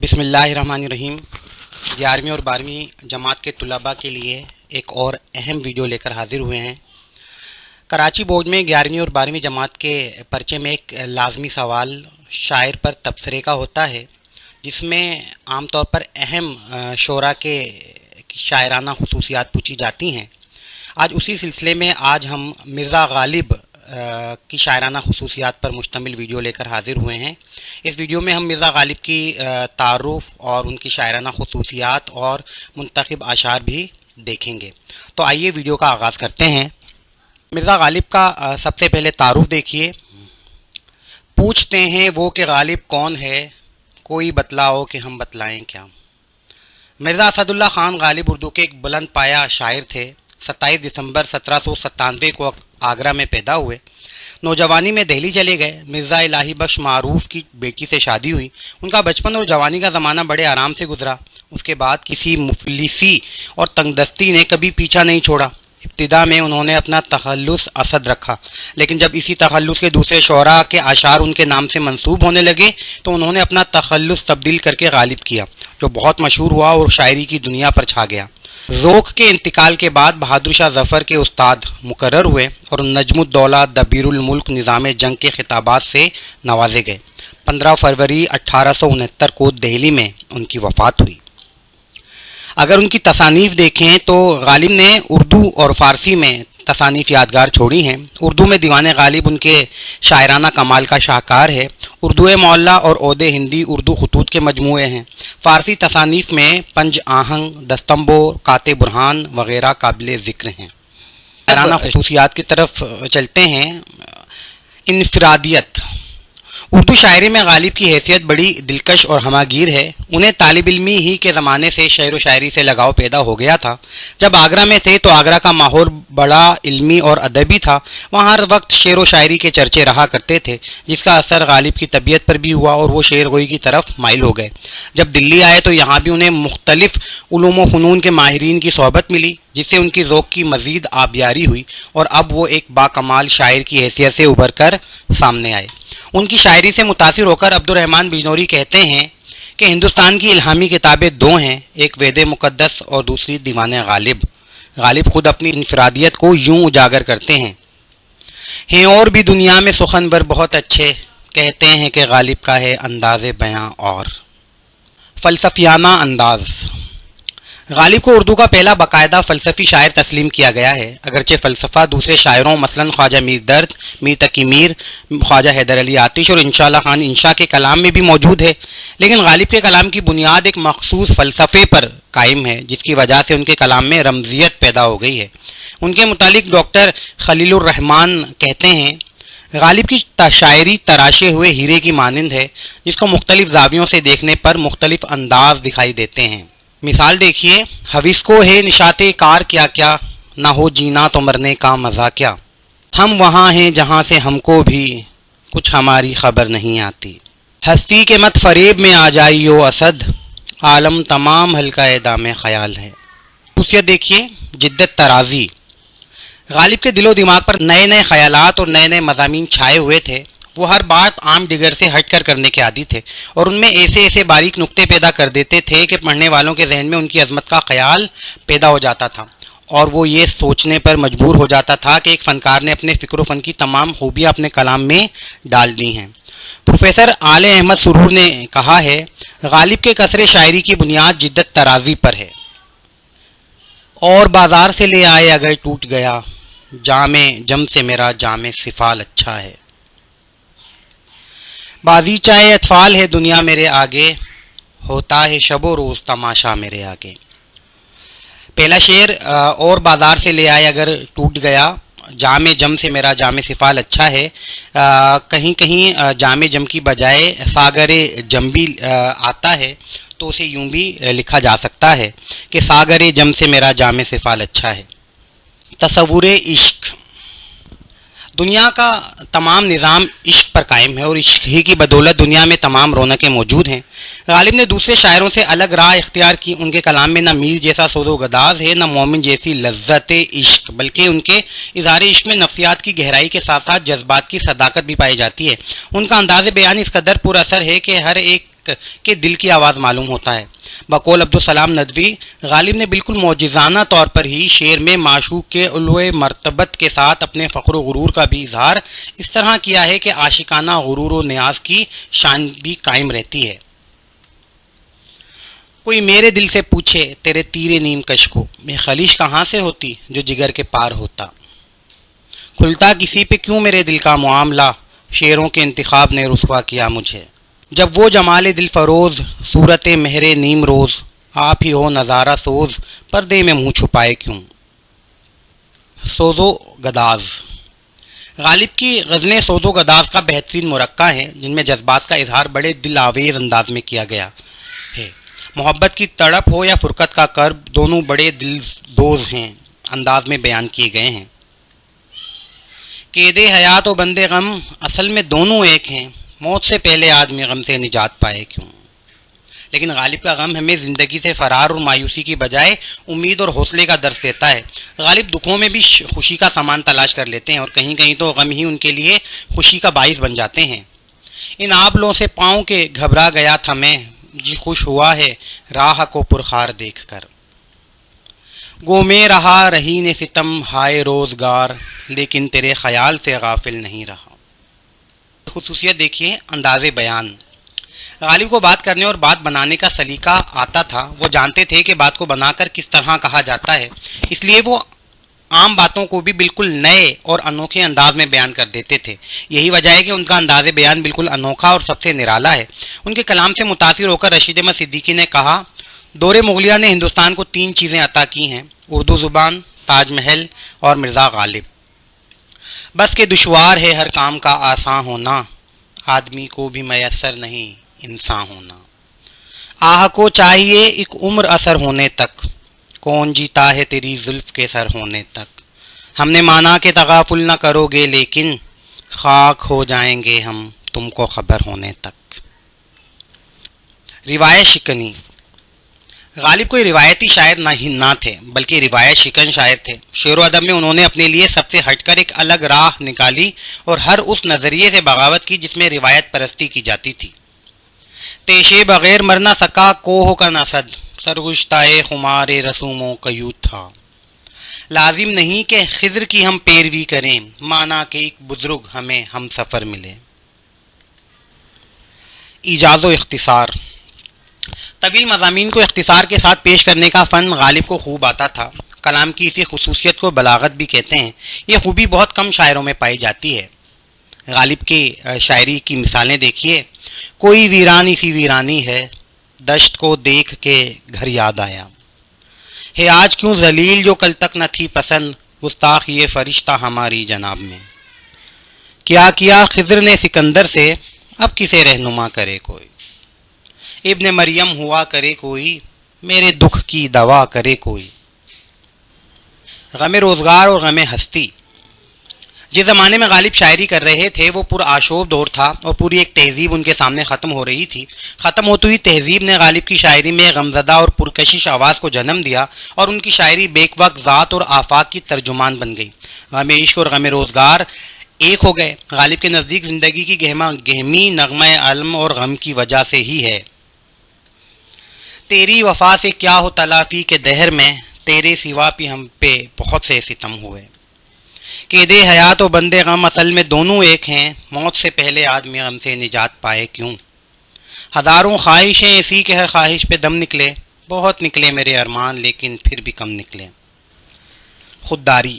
بسم اللہ الرحمن الرحیم۔ 11ویں اور 12ویں جماعت کے طلباء کے لیے ایک اور اہم ویڈیو لے کر حاضر ہوئے ہیں۔ کراچی بورڈ میں 11ویں اور 12ویں جماعت کے پرچے میں ایک لازمی سوال شاعر پر تبصرے کا ہوتا ہے، جس میں عام طور پر اہم شعراء کے شاعرانہ خصوصیات پوچھی جاتی ہیں۔ آج اسی سلسلے میں ہم مرزا غالب کی شاعرانہ خصوصیات پر مشتمل ویڈیو لے کر حاضر ہوئے ہیں۔ اس ویڈیو میں ہم مرزا غالب کی تعارف اور ان کی شاعرانہ خصوصیات اور منتخب اشعار بھی دیکھیں گے۔ تو آئیے ویڈیو کا آغاز کرتے ہیں۔ مرزا غالب کا سب سے پہلے تعارف دیکھیے۔ پوچھتے ہیں وہ کہ غالب کون ہے، کوئی بتلاؤ کہ ہم بتلائیں کیا۔ مرزا اسد اللہ خان غالب اردو کے ایک بلند پایہ شاعر تھے۔ 27 دسمبر 1797 کو آگرہ میں پیدا ہوئے۔ نوجوانی میں دہلی چلے گئے۔ مرزا الہی بخش معروف کی بیٹی سے شادی ہوئی۔ ان کا بچپن اور جوانی کا زمانہ بڑے آرام سے گزرا۔ اس کے بعد کسی مفلسی اور تنگ دستی نے کبھی پیچھا نہیں چھوڑا۔ ابتدا میں انہوں نے اپنا تخلص اسد رکھا، لیکن جب اسی تخلص کے دوسرے شعراء کے اشعار ان کے نام سے منسوب ہونے لگے تو انہوں نے اپنا تخلص تبدیل کر کے غالب کیا، جو بہت مشہور ہوا اور شاعری کی دنیا پر چھا گیا۔ ذوق کے انتقال کے بعد بہادر شاہ ظفر کے استاد مقرر ہوئے اور نجم الدولہ دبیر الملک نظام جنگ کے خطابات سے نوازے گئے۔ 15 فروری 1869 کو دہلی میں ان کی وفات ہوئی۔ اگر ان کی تصانیف دیکھیں تو غالب نے اردو اور فارسی میں تصانیف یادگار چھوڑی ہیں۔ اردو میں دیوان غالب ان کے شاعرانہ کمال کا شاہکار ہے۔ اردو معلّہ اور عود ہندی اردو خطوط کے مجموعے ہیں۔ فارسی تصانیف میں پنج آہنگ، دستمبو، کاتِ برہان وغیرہ قابل ذکر ہیں۔ شاعرانہ خصوصیات کی طرف چلتے ہیں۔ انفرادیت۔ اردو شاعری میں غالب کی حیثیت بڑی دلکش اور ہمہ گیر ہے۔ انہیں طالب علمی ہی کے زمانے سے شعر و شاعری سے لگاؤ پیدا ہو گیا تھا۔ جب آگرہ میں تھے تو آگرہ کا ماحول بڑا علمی اور ادبی تھا۔ وہاں ہر وقت شعر و شاعری کے چرچے رہا کرتے تھے، جس کا اثر غالب کی طبیعت پر بھی ہوا اور وہ شعر گوئی کی طرف مائل ہو گئے۔ جب دلی آئے تو یہاں بھی انہیں مختلف علوم و فنون کے ماہرین کی صحبت ملی، جس سے ان کی ذوق کی مزید آبیاری ہوئی اور اب وہ ایک باکمال شاعر کی حیثیت سے ابھر کر سامنے آئے۔ ان کی شاعری سے متاثر ہو کر عبد الرحمن بجنوری کہتے ہیں کہ ہندوستان کی الہامی کتابیں دو ہیں، ایک وید مقدس اور دوسری دیوان غالب۔ غالب خود اپنی انفرادیت کو یوں اجاگر کرتے ہیں اور بھی دنیا میں سخنور بہت اچھے، کہتے ہیں کہ غالب کا ہے انداز بیاں اور فلسفیانہ انداز۔ غالب کو اردو کا پہلا باقاعدہ فلسفی شاعر تسلیم کیا گیا ہے، اگرچہ فلسفہ دوسرے شاعروں مثلاً خواجہ میر درد، میر تقی میر، خواجہ حیدر علی آتش اور انشاء اللہ خان انشا کے کلام میں بھی موجود ہے، لیکن غالب کے کلام کی بنیاد ایک مخصوص فلسفے پر قائم ہے، جس کی وجہ سے ان کے کلام میں رمزیت پیدا ہو گئی ہے۔ ان کے متعلق ڈاکٹر خلیل الرحمان کہتے ہیں، غالب کی شاعری تراشے ہوئے ہیرے کی مانند ہے، جس کو مختلف زاویوں سے دیکھنے پر مختلف انداز دکھائی دیتے ہیں۔ مثال دیکھیے، حویس کو ہے نشاط کار کیا کیا، نہ ہو جینا تو مرنے کا مزہ کیا، ہم وہاں ہیں جہاں سے ہم کو بھی کچھ ہماری خبر نہیں آتی، ہستی کے مت فریب میں آ جائیو اسد، عالم تمام حلقہ دام خیال ہے۔ خصوصیت دیکھیے، جدت ترازی۔ غالب کے دل و دماغ پر نئے نئے خیالات اور نئے نئے مضامین چھائے ہوئے تھے۔ وہ ہر بات عام ڈگر سے ہٹ کر کرنے کے عادی تھے اور ان میں ایسے باریک نکتے پیدا کر دیتے تھے کہ پڑھنے والوں کے ذہن میں ان کی عظمت کا خیال پیدا ہو جاتا تھا اور وہ یہ سوچنے پر مجبور ہو جاتا تھا کہ ایک فنکار نے اپنے فکر و فن کی تمام خوبیاں اپنے کلام میں ڈال دی ہیں۔ پروفیسر آل احمد سرور نے کہا ہے، غالب کے قصر شاعری کی بنیاد جدت ترازی پر ہے۔ اور بازار سے لے آئے اگر ٹوٹ گیا، جام جم سے میرا جام سفال اچھا ہے۔ بازیچہ اطفال ہے دنیا میرے آگے، ہوتا ہے شب و روز تماشا میرے آگے۔ پہلا شعر، اور بازار سے لے آئے اگر ٹوٹ گیا، جام جم سے میرا جام سفال اچھا ہے۔ کہیں کہیں جام جم کی بجائے ساگر جم بھی آتا ہے، تو اسے یوں بھی لکھا جا سکتا ہے کہ ساگر جم سے میرا جام سفال اچھا ہے۔ تصور عشق۔ دنیا کا تمام نظام عشق پر قائم ہے اور عشق ہی کی بدولت دنیا میں تمام رونقیں موجود ہیں۔ غالب نے دوسرے شاعروں سے الگ راہ اختیار کی۔ ان کے کلام میں نہ میر جیسا سود و گداز ہے، نہ مومن جیسی لذت عشق، بلکہ ان کے اظہار عشق میں نفسیات کی گہرائی کے ساتھ ساتھ جذبات کی صداقت بھی پائی جاتی ہے۔ ان کا انداز بیان اس قدر پر اثر ہے کہ ہر ایک تک کہ دل کی آواز معلوم ہوتا ہے۔ بقول عبدالسلام ندوی، غالب نے بالکل معجزانہ طور پر ہی شعر میں معشوق کے علوِ مرتبت کے ساتھ اپنے فخر و غرور کا بھی اظہار اس طرح کیا ہے کہ عاشقانہ غرور و نیاز کی شان بھی قائم رہتی ہے۔ کوئی میرے دل سے پوچھے تیرے تیرے نیم کش کو، میں خلیش کہاں سے ہوتی جو جگر کے پار ہوتا۔ کھلتا کسی پہ کیوں میرے دل کا معاملہ، شعروں کے انتخاب نے رسوا کیا مجھے۔ جب وہ جمال دل فروز، صورت مہر نیم روز، آپ ہی ہو نظارہ سوز، پردے میں منہ چھپائے کیوں۔ سوز و گداز۔ غالب کی غزلیں سوز و گداز کا بہترین مرقع ہیں، جن میں جذبات کا اظہار بڑے دل آویز انداز میں کیا گیا ہے۔ محبت کی تڑپ ہو یا فرقت کا کرب، دونوں بڑے دل دوز ہیں انداز میں بیان کیے گئے ہیں۔ قید حیات و بند غم، اصل میں دونوں ایک ہیں، موت سے پہلے آدمی غم سے نجات پائے کیوں۔ لیکن غالب کا غم ہمیں زندگی سے فرار اور مایوسی کی بجائے امید اور حوصلے کا درس دیتا ہے۔ غالب دکھوں میں بھی خوشی کا سامان تلاش کر لیتے ہیں، اور کہیں کہیں تو غم ہی ان کے لیے خوشی کا باعث بن جاتے ہیں۔ ان آبلوں سے پاؤں کے گھبرا گیا تھا میں، جی خوش ہوا ہے راہ کو پرخار دیکھ کر۔ گو میں رہا رہی نے ستم ہائے روزگار، لیکن تیرے خیال سے غافل نہیں رہا۔ خصوصیت دیکھیے انداز بیان۔ غالب کو بات کرنے اور بات بنانے کا سلیقہ آتا تھا، وہ جانتے تھے کہ بات کو بنا کر کس طرح کہا جاتا ہے، اس لیے وہ عام باتوں کو بھی بالکل نئے اور انوکھے انداز میں بیان کر دیتے تھے۔ یہی وجہ ہے کہ ان کا انداز بیان بالکل انوکھا اور سب سے نرالا ہے۔ ان کے کلام سے متاثر ہو کر رشید احمد صدیقی نے کہا، دور مغلیہ نے ہندوستان کو 3 چیزیں عطا کی ہیں، اردو زبان، تاج محل اور مرزا غالب۔ بس کہ دشوار ہے ہر کام کا آساں ہونا، آدمی کو بھی میسر نہیں انسان ہونا۔ آہ کو چاہیے ایک عمر اثر ہونے تک، کون جیتا ہے تیری زلف کے سر ہونے تک۔ ہم نے مانا کہ تغافل نہ کرو گے، لیکن خاک ہو جائیں گے ہم تم کو خبر ہونے تک۔ روایت شکنی۔ غالب کوئی روایتی شاعر نہ تھے، بلکہ روایت شکن شاعر تھے۔ شعر و ادب میں انہوں نے اپنے لیے سب سے ہٹ کر ایک الگ راہ نکالی اور ہر اس نظریے سے بغاوت کی جس میں روایت پرستی کی جاتی تھی۔ تیشے بغیر مر نہ سکا کوہ کا نسد، سرگشتائے خمار رسوموں کا یوں تھا۔ لازم نہیں کہ خضر کی ہم پیروی کریں، مانا کہ ایک بزرگ ہمیں ہم سفر ملے۔ ایجاز و اختصار۔ طویل مضامین کو اختصار کے ساتھ پیش کرنے کا فن غالب کو خوب آتا تھا۔ کلام کی اسی خصوصیت کو بلاغت بھی کہتے ہیں۔ یہ خوبی بہت کم شاعروں میں پائی جاتی ہے۔ غالب کی شاعری کی مثالیں دیکھیے۔ کوئی ویرانی سی ویرانی ہے، دشت کو دیکھ کے گھر یاد آیا ہے، آج کیوں ذلیل جو کل تک نہ تھی پسند، گستاخ یہ فرشتہ ہماری جناب میں۔ کیا خضر نے سکندر سے، اب کسے رہنما کرے کوئی۔ ابن مریم ہوا کرے کوئی، میرے دکھ کی دوا کرے کوئی۔ غم روزگار اور غم ہستی۔ جس زمانے میں غالب شاعری کر رہے تھے وہ پرآشوب دور تھا اور پوری ایک تہذیب ان کے سامنے ختم ہو رہی تھی۔ ختم ہوتی ہوئی تہذیب نے غالب کی شاعری میں غمزدہ اور پرکشش آواز کو جنم دیا، اور ان کی شاعری بیک وقت ذات اور آفاق کی ترجمان بن گئی۔ غم عشق اور غم روزگار ایک ہو گئے۔ غالب کے نزدیک زندگی کی گہمی نغمہ علم اور غم کی وجہ سے ہی ہے۔ تیری وفا سے کیا ہو تلافی کے دہر میں، تیرے سوا بھی ہم پہ بہت سے ستم ہوئے۔ قید حیات و بند غم، اصل میں دونوں ایک ہیں، موت سے پہلے آدمی غم سے نجات پائے کیوں۔ ہزاروں خواہشیں ایسی کہ ہر خواہش پہ دم نکلے، بہت نکلے میرے ارمان لیکن پھر بھی کم نکلے۔ خودداری۔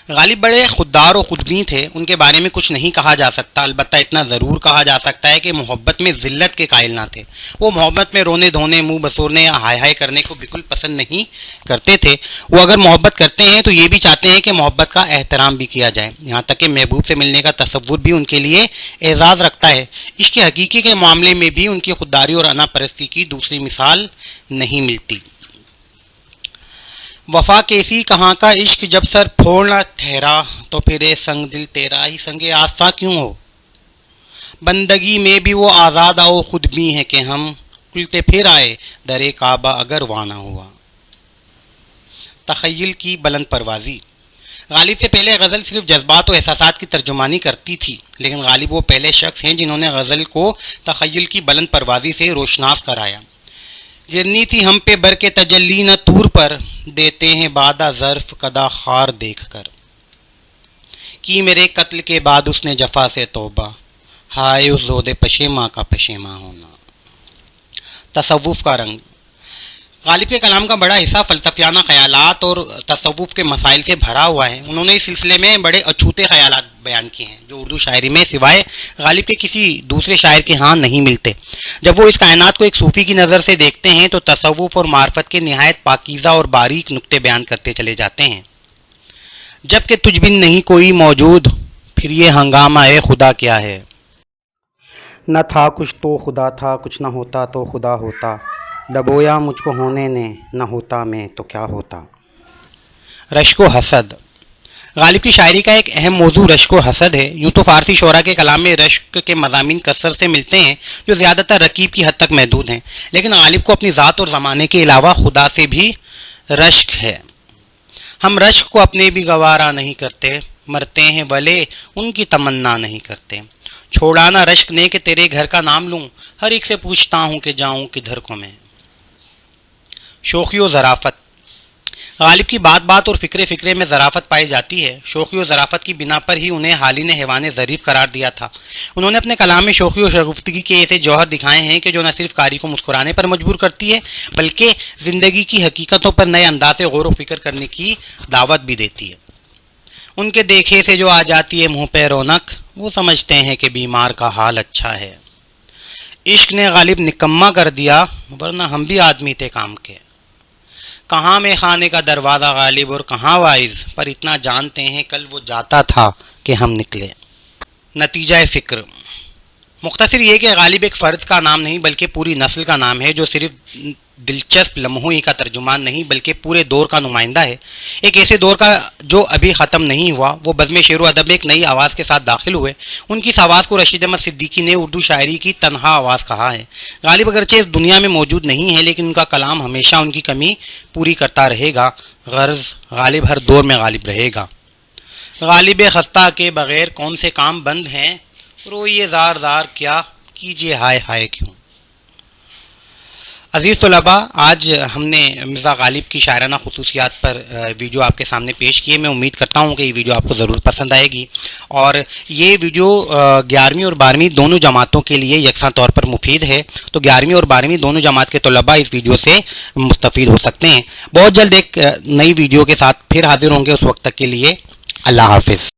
غالب بڑے خوددار و خودبین تھے، ان کے بارے میں کچھ نہیں کہا جا سکتا، البتہ اتنا ضرور کہا جا سکتا ہے کہ محبت میں ذلت کے قائل نہ تھے۔ وہ محبت میں رونے دھونے، منہ بسورنے یا ہائے ہائے کرنے کو بالکل پسند نہیں کرتے تھے۔ وہ اگر محبت کرتے ہیں تو یہ بھی چاہتے ہیں کہ محبت کا احترام بھی کیا جائے، یہاں تک کہ محبوب سے ملنے کا تصور بھی ان کے لیے اعزاز رکھتا ہے۔ عشق حقیقی کے معاملے میں بھی ان کی خودداری اور انا پرستی کی دوسری مثال نہیں ملتی۔ وفا کیسی کہاں کا عشق جب سر پھوڑنا ٹھہرا، تو پھر اے سنگ دل تیرا ہی سنگ آستہ کیوں ہو۔ بندگی میں بھی وہ آزاد و خود بھی ہیں کہ ہم الٹے پھر آئے در کعبہ اگر وانا ہوا۔ تخیل کی بلند پروازی۔ غالب سے پہلے غزل صرف جذبات و احساسات کی ترجمانی کرتی تھی، لیکن غالب وہ پہلے شخص ہیں جنہوں نے غزل کو تخیل کی بلند پروازی سے روشناس کرایا۔ گرنی تھی ہم پہ برق تجلی نہ طور پر، دیتے ہیں بادہ ظرف قدا خار دیکھ کر، کی میرے قتل کے بعد اس نے جفا سے توبہ، ہائے اس زود پشیماں کا پشیماں ہونا۔ تصوف کا رنگ۔ غالب کے کلام کا بڑا حصہ فلسفیانہ خیالات اور تصوف کے مسائل سے بھرا ہوا ہے۔ انہوں نے اس سلسلے میں بڑے اچھوتے خیالات بیان کیے ہیں جو اردو شاعری میں سوائے غالب کے کسی دوسرے شاعر کے ہاں نہیں ملتے۔ جب وہ اس کائنات کو ایک صوفی کی نظر سے دیکھتے ہیں تو تصوف اور معرفت کے نہایت پاکیزہ اور باریک نکتے بیان کرتے چلے جاتے ہیں۔ جب کہ تجھ بن نہیں کوئی موجود، پھر یہ ہنگامہ اے خدا کیا ہے؟ نہ تھا کچھ تو خدا تھا، کچھ نہ ہوتا تو خدا ہوتا، ڈبویا مجھ کو ہونے نے، نہ ہوتا میں تو کیا ہوتا۔ رشک و حسد۔ غالب کی شاعری کا ایک اہم موضوع رشک و حسد ہے۔ یوں تو فارسی شعراء کے کلام میں رشک کے مضامین کثرت سے ملتے ہیں جو زیادہ تر رکیب کی حد تک محدود ہیں، لیکن غالب کو اپنی ذات اور زمانے کے علاوہ خدا سے بھی رشک ہے۔ ہم رشک کو اپنے بھی گوارا نہیں کرتے، مرتے ہیں ولے ان کی تمنا نہیں کرتے، چھوڑانا رشک نے کہ تیرے گھر کا نام لوں، ہر ایک سے پوچھتا ہوں کہ جاؤں کدھر کو میں۔ شوخی و ظرافت۔ غالب کی بات بات اور فکرے فکرے میں ظرافت پائی جاتی ہے۔ شوخی و ظرافت کی بنا پر ہی انہیں حالی نے حیوان ظریف قرار دیا تھا۔ انہوں نے اپنے کلام میں شوخی و شگفتگی کے ایسے جوہر دکھائے ہیں کہ جو نہ صرف قاری کو مسکرانے پر مجبور کرتی ہے بلکہ زندگی کی حقیقتوں پر نئے انداز سے غور و فکر کرنے کی دعوت بھی دیتی ہے۔ ان کے دیکھے سے جو آ جاتی ہے منہ پہ رونق، وہ سمجھتے ہیں کہ بیمار کا حال اچھا ہے۔ عشق نے غالب نکما کر دیا، ورنہ ہم بھی آدمی تھے کام کے۔ کہاں میں خانے کا دروازہ غالب اور کہاں وائز، پر اتنا جانتے ہیں کل وہ جاتا تھا کہ ہم نکلے۔ نتیجہ فکر۔ مختصر یہ کہ غالب ایک فرد کا نام نہیں بلکہ پوری نسل کا نام ہے جو صرف دلچسپ لمحوں ہی کا ترجمان نہیں بلکہ پورے دور کا نمائندہ ہے، ایک ایسے دور کا جو ابھی ختم نہیں ہوا۔ وہ بزم شعر و ادب میں ایک نئی آواز کے ساتھ داخل ہوئے۔ ان کی اس آواز کو رشید احمد صدیقی نے اردو شاعری کی تنہا آواز کہا ہے۔ غالب اگرچہ اس دنیا میں موجود نہیں ہے لیکن ان کا کلام ہمیشہ ان کی کمی پوری کرتا رہے گا، غرض غالب ہر دور میں غالب رہے گا۔ غالب خستہ کے بغیر کون سے کام بند ہیں، روئیے زار زار کیا کیجیے ہائے ہائے کیوں۔ عزیز طلباء، آج ہم نے مرزا غالب کی شاعرانہ خصوصیات پر ویڈیو آپ کے سامنے پیش کیے۔ میں امید کرتا ہوں کہ یہ ویڈیو آپ کو ضرور پسند آئے گی اور یہ ویڈیو 11ویں اور 12ویں دونوں جماعتوں کے لیے یکساں طور پر مفید ہے، تو 11ویں اور 12ویں دونوں جماعت کے طلباء اس ویڈیو سے مستفید ہو سکتے ہیں۔ بہت جلد ایک نئی ویڈیو کے ساتھ پھر حاضر ہوں گے، اس وقت تک کے لیے اللہ حافظ۔